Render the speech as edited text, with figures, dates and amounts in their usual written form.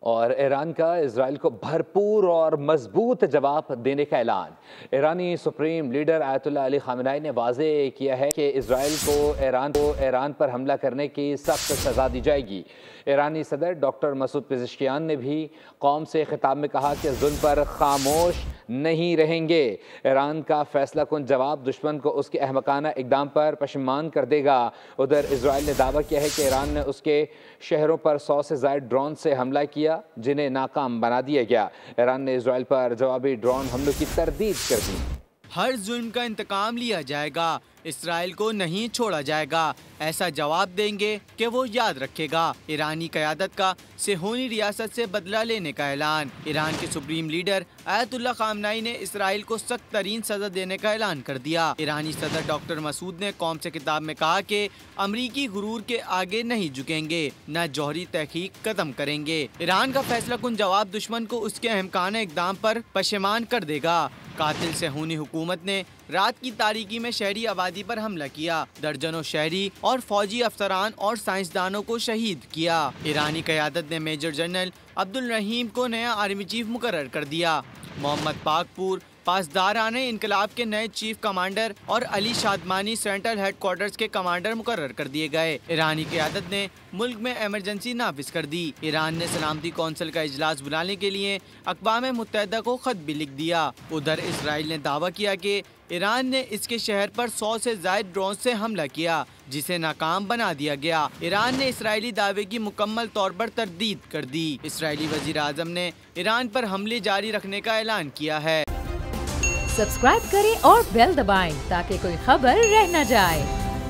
और ईरान का इजराइल को भरपूर और मजबूत जवाब देने का ऐलान। ईरानी supreme leader Ayatollah Ali Khamenei ने वाजे किया है कि इजराइल को ईरान पर हमला करने की सख्त सजा दी जाएगी। ईरानी सदर डॉक्टर मसूद पेज़ेश्कियान ने भी कौम से खिताब में कहा कि जुल्म पर खामोश नहीं रहेंगे। ईरान का फैसला कुन जवाब दुश्मन को उसके अहमकाना इक़दाम पर पशेमान कर देगा। उधर इजराइल ने दावा किया है कि ईरान ने उसके शहरों पर 100 से ज़ायद ड्रोन से हमला किया, जिन्हें नाकाम बना दिया गया। ईरान ने इजराइल पर जवाबी ड्रोन हमलों की तरदीद कर दी। हर जुल्म का इंतकाम लिया जाएगा, इसराइल को नहीं छोड़ा जाएगा, ऐसा जवाब देंगे कि वो याद रखेगा। ईरानी क़यादत का सेहूनी रियासत से बदला लेने का ऐलान। ईरान के सुप्रीम लीडर आयतुल्लाह खामेनी ने इसराइल को सख्त तरीन सजा देने का ऐलान कर दिया। ईरानी सदर डॉक्टर मसूद ने कौम से खिताब में कहा कि अमरीकी गुरूर के आगे नहीं झुकेंगे, न जौहरी तहकीक कदम करेंगे। ईरान का फैसला कुन जवाब दुश्मन को उसके अहमकाना इक़दाम पर पशेमान कर देगा। कातिल सेहूनी हुकूमत ने रात की तारीकी में शहरी आबादी पर हमला किया, दर्जनों शहरी और फौजी अफसरान और साइंसदानों को शहीद किया। ईरानी क़यादत ने मेजर जनरल अब्दुल रहीम को नया आर्मी चीफ मुकर्रर कर दिया। मोहम्मद पाकपुर पासदारान इनकलाब के नए चीफ कमांडर और अली शादमानी सेंट्रल हेडक्वार्टर्स के कमांडर मुकर्रर कर दिए गए। ईरानी क़यादत ने मुल्क में एमरजेंसी नाफिज कर दी। ईरान ने सलामती कौंसिल का इजलास बुलाने के लिए अक़वाम मुत्तहिदा को खत भी लिख दिया। उधर इसराइल ने दावा किया कि ईरान ने इसके शहर पर 100 से ज़ायद ड्रोन से हमला किया, जिसे नाकाम बना दिया गया। ईरान ने इसराइली दावे की मुकम्मल तौर पर तरदीद कर दी। इसराइली वज़ीर आज़म ने ईरान पर हमले जारी रखने का ऐलान किया है। सब्सक्राइब करें और बेल दबाएं ताकि कोई खबर रह न जाए।